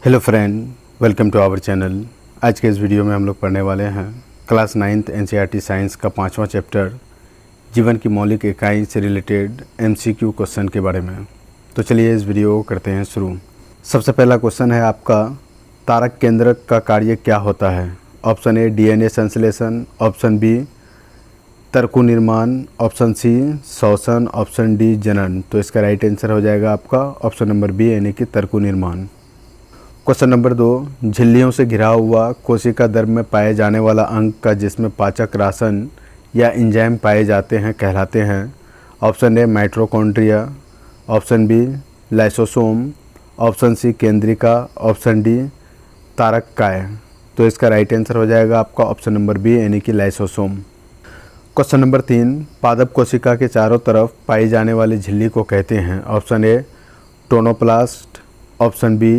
Hello friend, welcome to our channel. आज के इस वीडियो में हम लोग पढ़ने वाले हैं क्लास 9th एनसीईआरटी साइंस का 5वां चैप्टर जीवन की मौलिक इकाई से रिलेटेड एमसीक्यू क्वेश्चन के बारे में। तो चलिए इस वीडियो को करते हैं शुरू। सबसे पहला क्वेश्चन है आपका, तारक केंद्रक का कार्य क्या होता है? ऑप्शन ए डीएनए संश्लेषण, ऑप्शन बी तर्कु निर्माण, ऑप्शन सी श्वसन, ऑप्शन डी जनन। तो इसका राइट आंसर हो जाएगा आपका ऑप्शन नंबर बी यानी कि तर्कु निर्माण। क्वेश्चन नंबर 2, झिल्लियों से घिरा हुआ कोशिका द्रव्य में पाए जाने वाला अंग का जिसमें पाचक राशन या एंजाइम पाए जाते हैं कहलाते हैं? Option A mitochondria, option B lysosome, option C केंद्रिका, ऑप्शन डी तारककाय। तो इसका राइट आंसर हो जाएगा आपका ऑप्शन नंबर बी यानी कि लाइसोसोम। क्वेश्चन नंबर 3, पादप कोशिका के चारों तरफ पाई जाने वाली झिल्ली को कहते हैं? Option A tonoplast, option B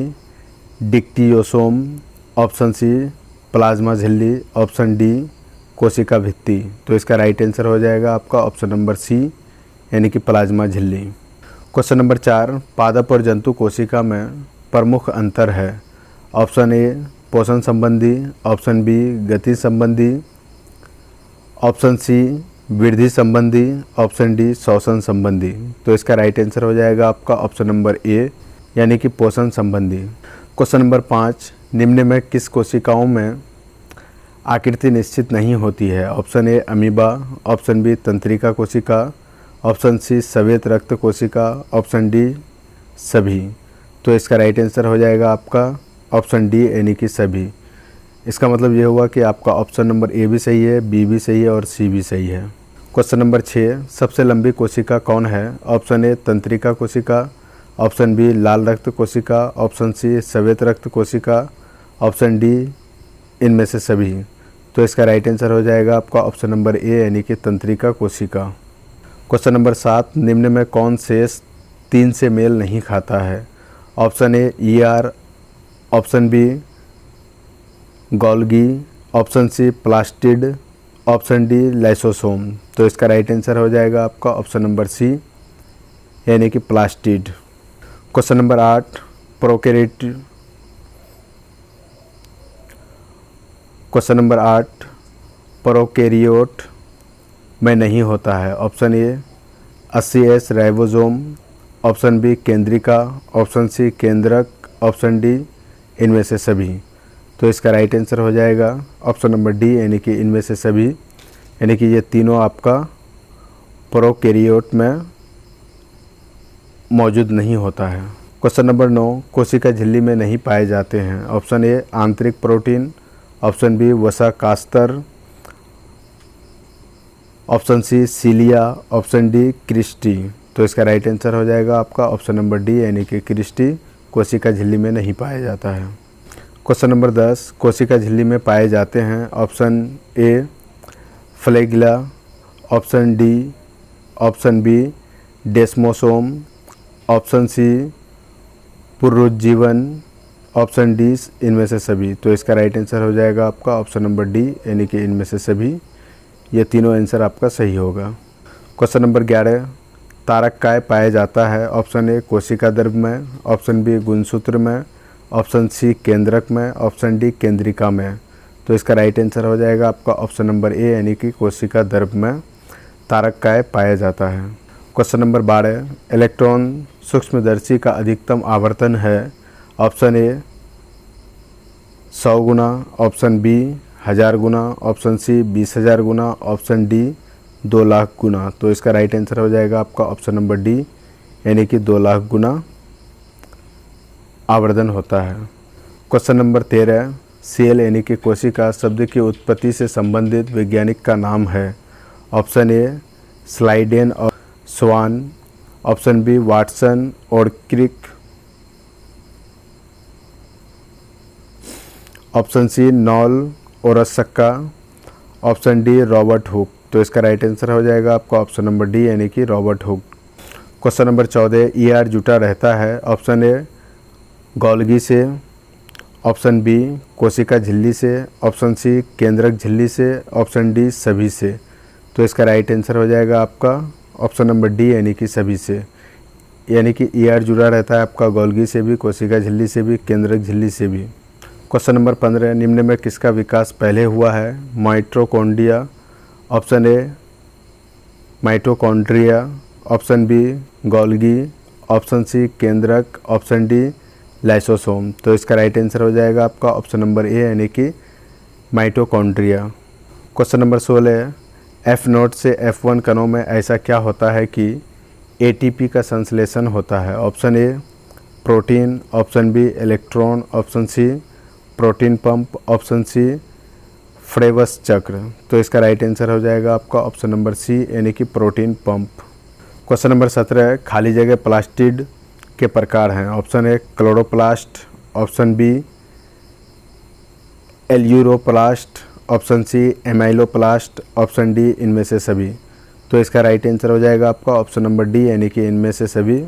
dictyosome, option C plasma झिल्ली, ऑप्शन डी कोशिका भित्ति। तो इसका राइट आंसर हो जाएगा आपका ऑप्शन नंबर सी यानी कि प्लाज्मा झिल्ली। क्वेश्चन नंबर 4, पादप और जंतु कोशिका में प्रमुख अंतर है? ऑप्शन ए पोषण संबंधी, ऑप्शन बी गति संबंधी, ऑप्शन सी वृद्धि संबंधी, ऑप्शन डी श्वसन संबंधी। तो इसका राइट आंसर हो जाएगा आपका ऑप्शन नंबर ए यानी कि पोषण संबंधी। क्वेश्चन नंबर 5, निम्न में किस कोशिकाओं में आकृति निश्चित नहीं होती है? Option A amoeba, option B तंत्रिका कोशिका, ऑप्शन सी श्वेत रक्त कोशिका, ऑप्शन डी सभी। तो इसका राइट आंसर हो जाएगा आपका ऑप्शन डी यानी कि सभी। इसका मतलब ये हुआ कि आपका ऑप्शन नंबर ए भी सही है, बी भी सही है और सी भी सही है। क्वेश्चन नंबर 6, सबसे लंबी कोशिका कौन है? ऑप्शन ए तंत्रिका कोशिका, ऑप्शन बी लाल रक्त कोशिका, ऑप्शन सी श्वेत रक्त कोशिका, ऑप्शन डी इनमें से सभी। तो इसका राइट आंसर हो जाएगा आपका ऑप्शन नंबर ए यानी कि तंत्रिका कोशिका। क्वेश्चन नंबर 7, निम्न में कौन शेष 3 से मेल नहीं खाता है? Option A ER, option B Golgi, option C plastid, option D lysosome. तो इसका राइट आंसर हो जाएगा आपका ऑप्शन नंबर सी यानी कि प्लास्टिड। क्वेश्चन नंबर 8, प्रोकैरियोट में नहीं होता है? Option A 80S ribosome, option B केंद्रिका, ऑप्शन सी केंद्रक, ऑप्शन डी इनमें से सभी। तो इसका राइट आंसर हो जाएगा ऑप्शन नंबर डी यानी कि इनमें से सभी, यानी कि ये तीनों आपका प्रोकैरियोट में मौजूद नहीं होता है। क्वेश्चन नंबर 9, कोशिका झिल्ली में नहीं पाए जाते हैं? ऑप्शन ए आंतरिक प्रोटीन, ऑप्शन बी वसा कास्तर, option C cilia, option D cristae. तो इसका राइट आंसर हो जाएगा आपका ऑप्शन नंबर डी यानी कि क्रिस्टी कोशिका झिल्ली में नहीं पाया जाता है। क्वेश्चन नंबर 10, कोशिका झिल्ली में पाए जाते हैं? Option A flagella, option D, option B desmosome, option C पुनरुज्जीवन, ऑप्शन डी इनमें से सभी। तो इसका राइट आंसर हो जाएगा आपका ऑप्शन नंबर डी यानी कि इनमें से सभी। ये तीनों आंसर आपका सही होगा। क्वेश्चन नंबर 11, तारककाय पाया जाता है? ऑप्शन ए कोशिका द्रव्य में, ऑप्शन बी गुणसूत्र में, ऑप्शन सी केंद्रक में, ऑप्शन डी केंद्रिका में। तो इसका राइट आंसर हो जाएगा आपका ऑप्शन नंबर ए यानी कि कोशिका द्रव्य में तारककाय पाया जाता है। क्वेश्चन नंबर 12, इलेक्ट्रॉन सूक्ष्मदर्शी का अधिकतम आवर्तन है? ऑप्शन ए 100 गुना, ऑप्शन बी 1000 गुना, ऑप्शन सी 20,000 गुना, ऑप्शन डी 2 लाख गुना। तो इसका राइट आंसर हो जाएगा आपका ऑप्शन नंबर डी यानी कि 2 लाख गुना आवर्धन होता है। क्वेश्चन नंबर 13, सेल यानी कि कोशिका शब्द की उत्पत्ति से संबंधित वैज्ञानिक का नाम है? ऑप्शन ए स्लाइडेन और स्वान, ऑप्शन बी वाटसन और क्रिक, ऑप्शन सी नॉल और सक्का, ऑप्शन डी रॉबर्ट हुक। तो इसका राइट आंसर हो जाएगा आपका ऑप्शन नंबर डी यानी कि Robert Hooke. Question number 14, ER जुटा रहता है? ऑप्शन ए गोल्गी से, ऑप्शन बी कोशिका झिल्ली से, ऑप्शन सी केंद्रक झिल्ली से, ऑप्शन डी सभी से। तो इसका राइट आंसर हो जाएगा आपका ऑप्शन नंबर डी यानी कि सभी से। यानी कि ईआर जुड़ा रहता है आपका गोल्गी से भी, कोशिका झिल्ली से भी, केंद्रक झिल्ली से भी। क्वेश्चन नंबर 15, निम्न में किसका विकास पहले हुआ है? Mitochondria, option A mitochondria, option B Golgi, option C केंद्रक, ऑप्शन डी लाइसोसोम। तो इसका राइट आंसर हो जाएगा आपका ऑप्शन नंबर ए यानी कि माइटोकॉन्ड्रिया। क्वेश्चन नंबर 16, F0 से F1 कणों में ऐसा क्या होता है कि ATP का संश्लेषण होता है? Option A protein, option B electron, option C protein pump, option C फ्रेबस चक्र। तो इसका राइट आंसर हो जाएगा आपका ऑप्शन नंबर सी यानी कि प्रोटीन पंप। क्वेश्चन नंबर 17, खाली जगह प्लास्टिड के प्रकार हैं? Option A chloroplast, option B aleuroplast, option C amyloplast, option D इनमें से सभी। तो इसका राइट आंसर हो जाएगा आपका ऑप्शन नंबर डी यानी कि इनमें से सभी।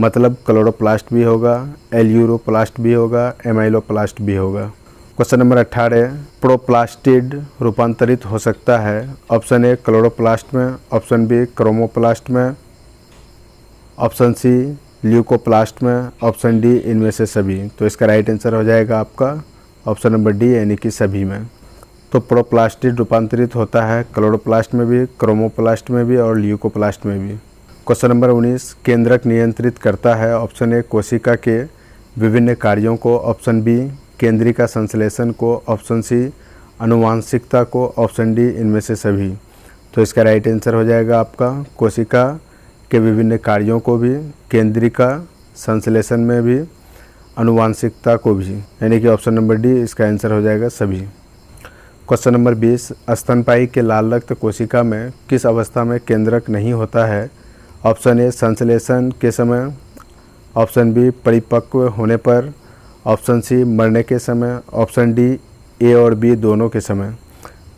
मतलब क्लोरोप्लास्ट भी होगा, एल्यूरोप्लास्ट भी होगा, एमाइलोप्लास्ट भी होगा। क्वेश्चन नंबर 18, प्रोप्लास्टिड रूपांतरित हो सकता है? ऑप्शन ए क्लोरोप्लास्ट में, ऑप्शन बी क्रोमोप्लास्ट में, ऑप्शन सी ल्यूकोप्लास्ट में, ऑप्शन डी इनमें से सभी। तो इसका राइट आंसर हो जाएगा आपका ऑप्शन नंबर डी यानी कि सभी में। तो प्रोप्लास्टिड रूपांतरित होता है क्लोरोप्लास्ट में भी, क्रोमोप्लास्ट में भी और ल्यूकोप्लास्ट में भी। क्वेश्चन नंबर 19, केंद्रक नियंत्रित करता है? ऑप्शन ए कोशिका के विभिन्न कार्यों को, ऑप्शन बी केंद्रिका संश्लेषण को, ऑप्शन सी आनुवांशिकता को, ऑप्शन डी इनमें से सभी। तो इसका राइट आंसर हो जाएगा आपका कोशिका के विभिन्न कार्यों को भी, केंद्रिका संश्लेषण में भी, आनुवांशिकता को भी, यानी कि ऑप्शन नंबर डी इसका आंसर हो जाएगा सभी। क्वेश्चन नंबर 20, स्तनपायी के लाल रक्त कोशिका में किस अवस्था में केंद्रक नहीं होता है? ऑप्शन ए संश्लेषण के समय, ऑप्शन बी परिपक्व होने पर, ऑप्शन सी मरने के समय, ऑप्शन डी ए और बी दोनों के समय।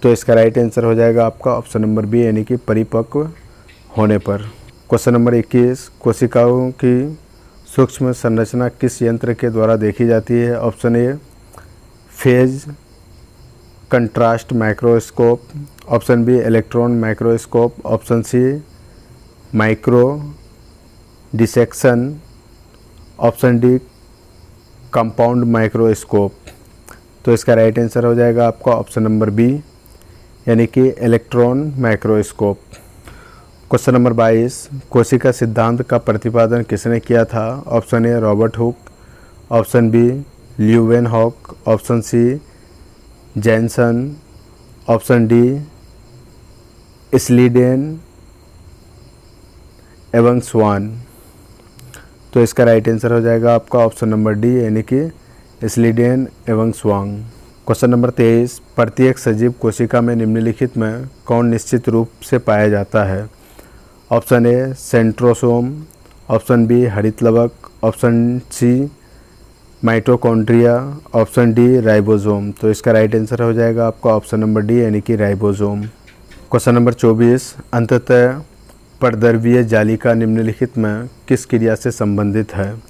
तो इसका राइट आंसर हो जाएगा आपका ऑप्शन नंबर बी यानी कि परिपक्व होने पर। क्वेश्चन नंबर 21, कोशिकाओं की सूक्ष्म संरचना किस यंत्र के द्वारा देखी जाती है? Option A phase contrast microscope, option B electron microscope, option C micro dissection, option D compound microscope. तो इसका राइट आंसर हो जाएगा आपका ऑप्शन नंबर बी यानी कि इलेक्ट्रॉन माइक्रोस्कोप। क्वेश्चन नंबर 22, कोशिका सिद्धांत का प्रतिपादन किसने किया था? Option A Robert Hooke, option B Leeuwenhoek, option C Janssen, option D Schleiden एवं स्वान। तो इसका राइट आंसर हो जाएगा आपका ऑप्शन नंबर डी यानी कि स्लीडेन एवं स्वांग। क्वेश्चन नंबर 23, प्रत्येक सजीव कोशिका में निम्नलिखित में कौन निश्चित रूप से पाया जाता है? Option A centrosome, option B हरितलवक, option C mitochondria, option D ribosome. तो इसका राइट आंसर हो जाएगा आपका ऑप्शन नंबर डी यानी कि राइबोसोम। क्वेश्चन नंबर 24, अंततः परद्रव्यीय जालिका निम्नलिखित में किस क्रिया से संबंधित है?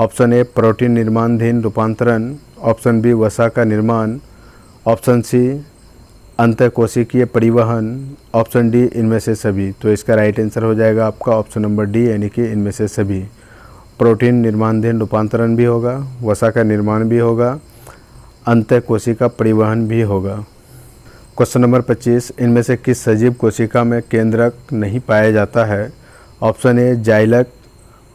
ऑप्शन ए प्रोटीन निर्माणधीन रूपांतरण, ऑप्शन बी वसा का निर्माण, ऑप्शन सी अंतःकोशिकीय परिवहन, ऑप्शन डी इनमें से सभी। तो इसका राइट आंसर हो जाएगा आपका ऑप्शन नंबर डी यानी कि इनमें से सभी। प्रोटीन निर्माणधीन रूपांतरण भी होगा, वसा का निर्माण भी होगा, अंतःकोशिका परिवहन भी होगा। क्वेश्चन नंबर 25, इनमें से किस सजीव कोशिका में केंद्रक नहीं पाया जाता है? ऑप्शन ए जाइलक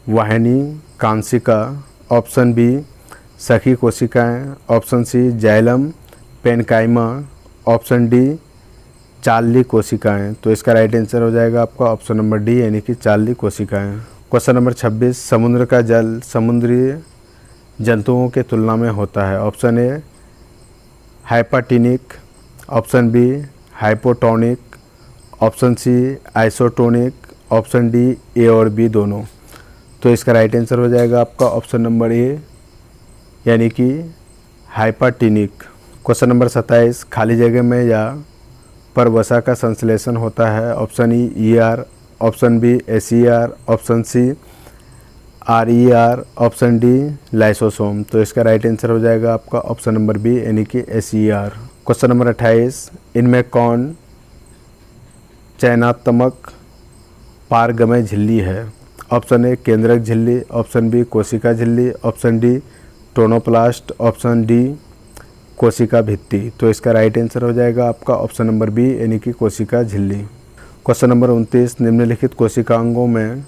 वाहिनी कांसिका, ऑप्शन बी सखी कोशिकाएं, option C xylem parenchyma, option D चार्ली कोशिकाएं। तो इसका राइट आंसर हो जाएगा आपका ऑप्शन नंबर डी यानी कि चार्ली कोशिकाएं। क्वेश्चन नंबर 26, समुद्र का जल समुद्री जंतुओं के तुलना में होता है? Option A hypertonic, option B hypotonic, option C isotonic, option D A और बी दोनों। तो इसका राइट आंसर हो जाएगा आपका ऑप्शन नंबर ए यानी कि हाइपाटिनिक। क्वेश्चन नंबर 27, खाली जगह में या पर वसा का संश्लेषण होता है? Option E R, option B SER, option C RER, option D lysosome. तो इसका राइट आंसर हो जाएगा आपका ऑप्शन नंबर बी यानी कि एस-ई-आर। क्वेश्चन नंबर 28, इनमें कौन चयनात्मक पारगमय झिल्ली है? ऑप्शन ए केंद्रक झिल्ली, ऑप्शन बी कोशिका झिल्ली, option D tonoplast, option D कोशिका भित्ति। तो इसका राइट आंसर हो जाएगा आपका ऑप्शन नंबर बी यानी कि कोशिका झिल्ली। क्वेश्चन नंबर 29, निम्नलिखित कोशिकांगों में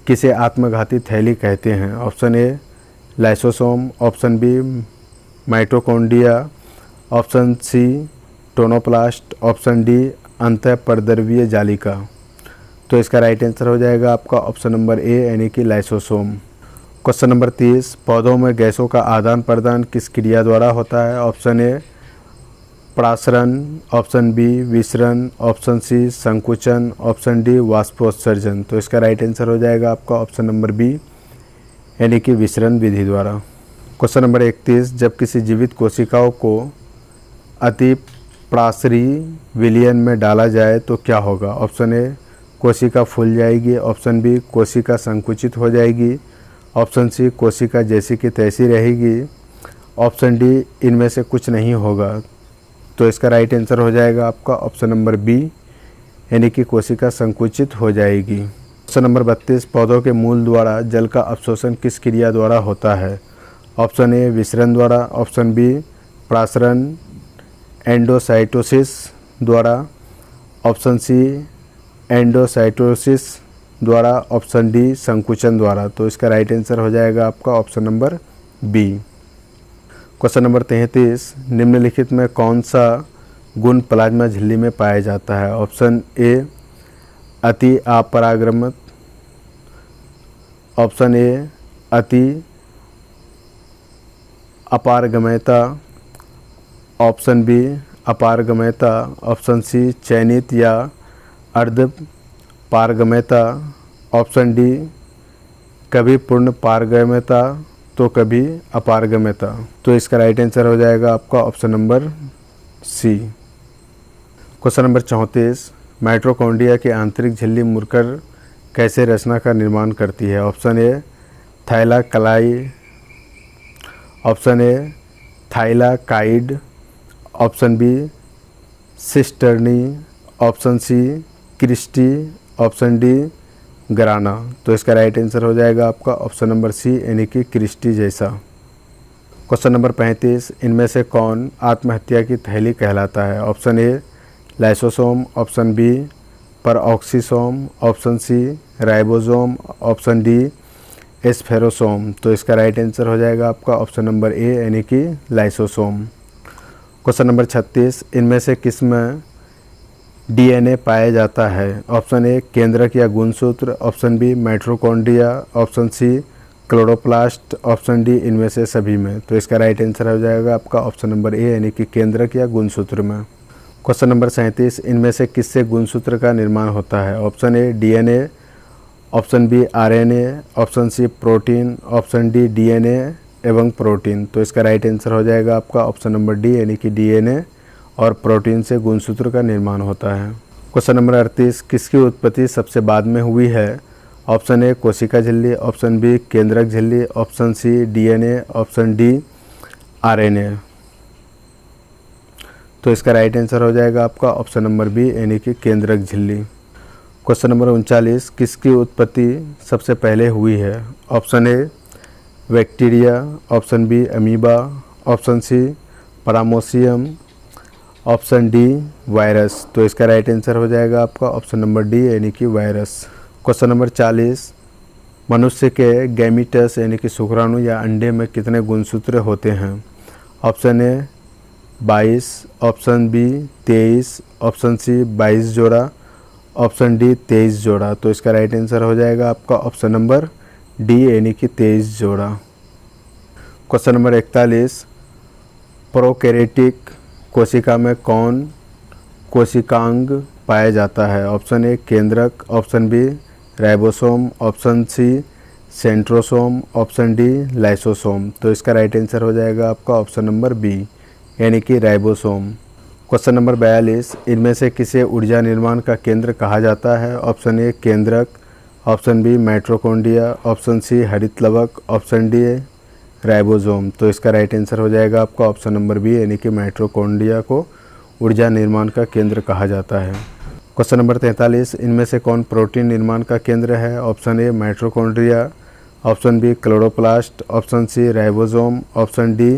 किसे आत्मघाती थैली कहते हैं? Option A lysosome, option B mitochondria, option C tonoplast, option D अंतःपरद्रव्यीय जालिका। तो इसका राइट आंसर हो जाएगा आपका ऑप्शन नंबर ए यानी कि लाइसोसोम। क्वेश्चन नंबर 30, पौधों में गैसों का आदान प्रदान किस क्रिया द्वारा होता है? ऑप्शन ए परासरण, ऑप्शन बी विसरण, ऑप्शन सी संकुचन, ऑप्शन डी वाष्पोत्सर्जन। तो इसका राइट आंसर हो जाएगा आपका ऑप्शन नंबर बी यानी कि विसरण विधि द्वारा। क्वेश्चन नंबर 31, जब किसी जीवित कोशिकाओं को अति प्रासरी विलयन में डाला जाए तो क्या होगा? ऑप्शन ए कोशिका फूल जाएगी, ऑप्शन बी कोशिका संकुचित हो जाएगी, ऑप्शन सी कोशिका जैसी की तैसी रहेगी, ऑप्शन डी इनमें से कुछ नहीं होगा। तो इसका राइट आंसर हो जाएगा आपका ऑप्शन नंबर बी यानी कि कोशिका संकुचित हो जाएगी। क्वेश्चन नंबर 32, पौधों के मूल द्वारा जल का अवशोषण किस क्रिया द्वारा होता है? ऑप्शन ए विसरण द्वारा, ऑप्शन बी प्रासरण एंडोसाइटोसिस द्वारा, ऑप्शन सी एंडोसाइटोसिस द्वारा, ऑप्शन डी संकुचन द्वारा। तो इसका राइट आंसर हो जाएगा आपका option number B. Question number 33, निम्नलिखित में कौन सा गुण प्लाज्मा झिल्ली में पाया जाता है? ऑप्शन ए अति अपरागमत, ऑप्शन ए अति अपारगम्यता, ऑप्शन बी अपारगम्यता, ऑप्शन सी चयनित या अर्ध पारगम्यता, ऑप्शन डी कभी पूर्ण पारगम्यता तो कभी अपारगम्यता। तो इसका राइट आंसर हो जाएगा आपका option number C. Question number 34, mitochondria की आंतरिक झिल्ली मुड़कर कैसे रचना का निर्माण करती है? Option A thylakoid, option A thylakoid, option B cisternae, option C cristae, option D grana. तो इसका राइट आंसर हो जाएगा आपका ऑप्शन नंबर सी यानी कि क्रिस्टी जैसा। क्वेश्चन नंबर 35, इनमें से कौन आत्महत्या की थैली कहलाता है? Option A lysosome, option B peroxisome, option C ribosome, option D spherosome. तो इसका राइट आंसर हो जाएगा आपका ऑप्शन नंबर ए यानी कि लाइसोसोम। क्वेश्चन नंबर 36, इनमें से किस में डीएनए पाया जाता है? ऑप्शन ए केंद्रक या गुणसूत्र, option B mitochondria, option C chloroplast, option D इनमें से सभी में। तो इसका राइट आंसर हो जाएगा आपका ऑप्शन नंबर ए यानी कि केंद्रक या गुणसूत्र में। क्वेश्चन नंबर 37, इनमें से किससे गुणसूत्र का निर्माण होता है? Option A DNA, option B RNA, option C protein, option D DNA एवं प्रोटीन। तो इसका राइट आंसर हो जाएगा आपका ऑप्शन नंबर डी यानी कि डीएनए और प्रोटीन से गुणसूत्र का निर्माण होता है। क्वेश्चन नंबर 38, किसकी उत्पत्ति सबसे बाद में हुई है? ऑप्शन ए कोशिका झिल्ली, ऑप्शन बी केंद्रक झिल्ली, option C DNA, option D RNA. तो इसका राइट आंसर हो जाएगा आपका ऑप्शन नंबर बी यानी कि केंद्रक झिल्ली। क्वेश्चन नंबर 39, किसकी उत्पत्ति सबसे पहले हुई है? Option A bacteria, option B amoeba, option C paramecium, option D virus. तो इसका राइट आंसर हो जाएगा आपका ऑप्शन नंबर डी यानी कि वायरस। क्वेश्चन नंबर 40, मनुष्य के गैमीटस यानी कि शुक्राणु या अंडे में कितने गुणसूत्र होते हैं? Option A 22, option B 23, option C 22 जोड़ा, ऑप्शन डी 23 जोड़ा। तो इसका राइट आंसर हो जाएगा आपका ऑप्शन नंबर डी यानी कि 23 जोड़ा। क्वेश्चन नंबर 41, प्रोकैरियोटिक कोशिका में कौन कोशिकांग पाया जाता है? ऑप्शन ए केंद्रक, option B ribosome, option C centrosome, option D lysosome. तो इसका राइट आंसर हो जाएगा आपका ऑप्शन नंबर बी यानी कि राइबोसोम। क्वेश्चन नंबर 42, इनमें से किसे ऊर्जा निर्माण का केंद्र कहा जाता है? ऑप्शन ए केंद्रक, option B mitochondria, option C हरित लवक, ऑप्शन डी राइबोसोम। तो इसका राइट आंसर हो जाएगा आपका ऑप्शन नंबर बी यानी कि माइटोकॉन्ड्रिया को ऊर्जा निर्माण का केंद्र कहा जाता है। क्वेश्चन नंबर 43, इनमें से कौन प्रोटीन निर्माण का केंद्र है? Option A mitochondria, option B chloroplast, option C ribosome, option D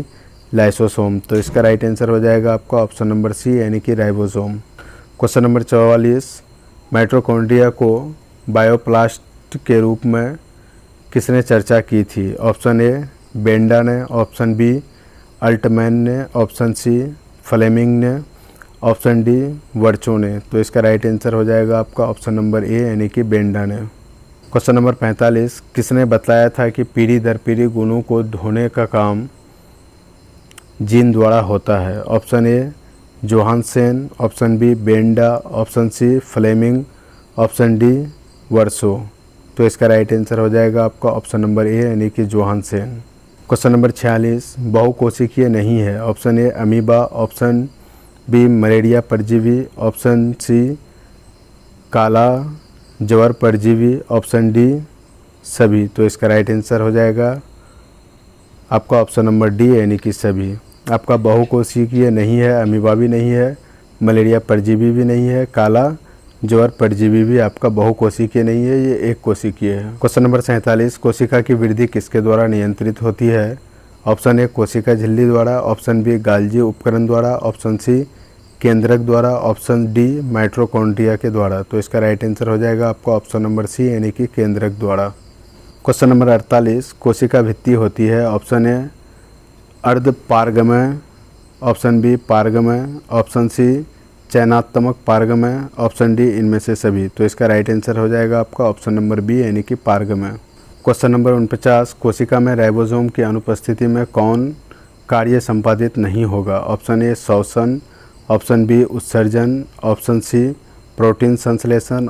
lysosome. तो इसका राइट आंसर हो जाएगा आपका ऑप्शन नंबर सी यानी कि राइबोसोम। क्वेश्चन नंबर 44, माइटोकॉन्ड्रिया को बायोप्लास्ट के रूप में किसने चर्चा की थी? ऑप्शन ए बेंडा ने, ऑप्शन बी अल्टमैन ने, ऑप्शन सी फ्लेमिंग ने, ऑप्शन डी वर्चो ने। तो इसका राइट आंसर हो जाएगा आपका ऑप्शन नंबर ए यानी कि बेंडा ने। क्वेश्चन नंबर 45, किसने बताया था कि पीढ़ी दर पीढ़ी गुणों को ढोने का काम जीन द्वारा होता है? Option A Johannsen, option B Benda, option C Fleming, option D वर्सो। तो इसका राइट आंसर हो जाएगा आपका ऑप्शन नंबर ए यानी कि जोहानसेन। क्वेश्चन नंबर 46, बहुकोशिकीय नहीं है? Option A amoeba, option B malaria परजीवी, ऑप्शन सी काला ज्वर परजीवी, ऑप्शन डी सभी। तो इसका राइट आंसर हो जाएगा आपका ऑप्शन नंबर डी यानी कि सभी। आपका बहुकोशिकीय नहीं है, अमीबा भी नहीं है, मलेरिया परजीवी भी नहीं है, काला ज्वर परजीवी भी आपका बहुकोशिकीय नहीं है, ये एक कोशिकीय है। क्वेश्चन नंबर 47, कोशिका की वृद्धि किसके द्वारा नियंत्रित होती है? ऑप्शन ए कोशिका झिल्ली द्वारा, ऑप्शन बी गाल्जी उपकरण द्वारा, ऑप्शन सी केंद्रक द्वारा, ऑप्शन डी माइटोकॉन्ड्रिया के द्वारा। तो इसका राइट आंसर हो जाएगा आपका ऑप्शन नंबर सी यानी कि केंद्रक द्वारा। क्वेश्चन नंबर 48, कोशिका भित्ति होती है? ऑप्शन ए अर्ध पारगमय, ऑप्शन बी पारगमय, ऑप्शन सी चयनात्मक पारगमय, ऑप्शन डी इनमें से सभी। तो इसका राइट आंसर हो जाएगा आपका ऑप्शन नंबर बी यानी कि पारगमय। क्वेश्चन नंबर 49, कोशिका में राइबोसोम की अनुपस्थिति में कौन कार्य संपादित नहीं होगा? ऑप्शन ए श्वसन, ऑप्शन बी उत्सर्जन, ऑप्शन सी प्रोटीन संश्लेषण,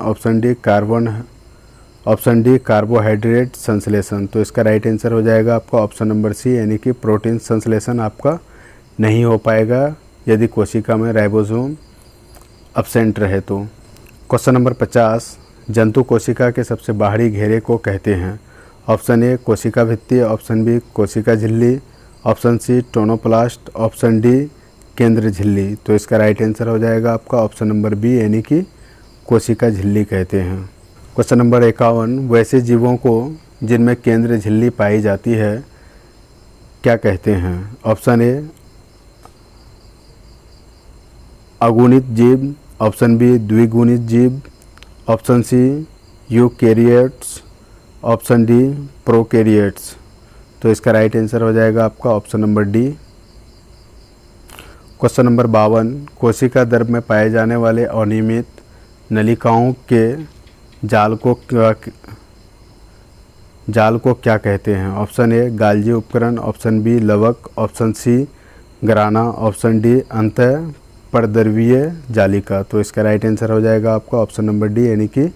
ऑप्शन डी कार्बोहाइड्रेट संश्लेषण। तो इसका राइट आंसर हो जाएगा आपका ऑप्शन नंबर सी यानी कि प्रोटीन संश्लेषण आपका नहीं हो पाएगा यदि कोशिका में राइबोसोम अब्सेंट रहे तो। क्वेश्चन नंबर 50, जंतु कोशिका के सबसे बाहरी घेरे को कहते हैं? ऑप्शन ए कोशिका भित्ति, ऑप्शन बी कोशिका झिल्ली, option C tonoplast, option D केंद्र झिल्ली। तो इसका राइट आंसर हो जाएगा आपका ऑप्शन नंबर बी यानी कि कोशिका झिल्ली कहते हैं। क्वेश्चन नंबर 51, वैसे जीवों को जिनमें केंद्र झिल्ली पाई जाती है क्या कहते हैं? ऑप्शन ए अगुणित जीव, ऑप्शन बी द्विगुणित जीव, option C eukaryotes, option D prokaryotes. तो इसका राइट आंसर हो जाएगा आपका option number D. Question number 52, कोशिका द्रव में पाए जाने वाले अनियमित नलिकाओं के जाल को क्या कहते हैं? ऑप्शन ए गाल्जी उपकरण, ऑप्शन बी लवक, option C grana, option D अंतः परद्रवीय जालिका। तो इसका राइट आंसर हो जाएगा आपका ऑप्शन नंबर डी यानी कि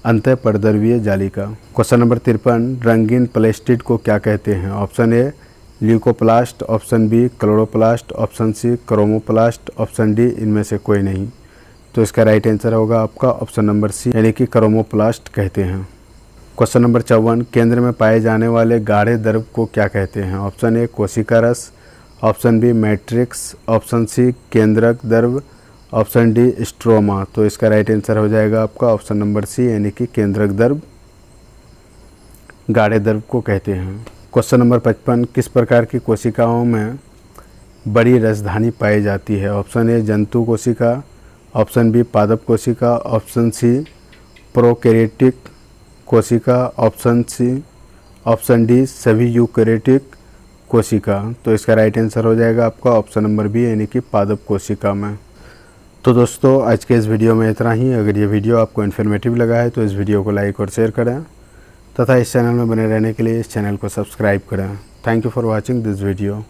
अंतः परद्रवीय जालिका। क्वेश्चन नंबर 53, रंगीन प्लेस्टिड को क्या कहते हैं? Option A leucoplast, option B chloroplast, option C chromoplast, option D इनमें से कोई नहीं। तो इसका राइट आंसर होगा आपका ऑप्शन नंबर सी यानी कि क्रोमोप्लास्ट कहते हैं। क्वेश्चन नंबर 54, केंद्र में पाए जाने वाले गाढ़े द्रव को क्या कहते हैं? ऑप्शन ए कोशिका रस, option B matrix, option C केंद्रक द्रव, ऑप्शन डी स्ट्रोमा। तो इसका राइट आंसर हो जाएगा आपका ऑप्शन नंबर सी यानी कि केंद्रक द्रव गाढ़े द्रव को कहते हैं। क्वेश्चन नंबर 55, किस प्रकार की कोशिकाओं में बड़ी रसधानी पाई जाती है? ऑप्शन ए जंतु कोशिका, ऑप्शन बी पादप कोशिका, ऑप्शन सी प्रोकैरियोटिक कोशिका, ऑप्शन डी सभी यूकैरियोटिक कोशिका। तो इसका राइट आंसर हो जाएगा आपका ऑप्शन नंबर बी यानी कि पादप कोशिका में। तो दोस्तों आज के इस वीडियो में इतना ही। अगर ये वीडियो आपको इन्फॉर्मेटिव लगा है तो इस वीडियो को लाइक और शेयर करें तथा इस चैनल में बने रहने के लिए इस चैनल को सब्सक्राइब करें। Thank you for watching this video.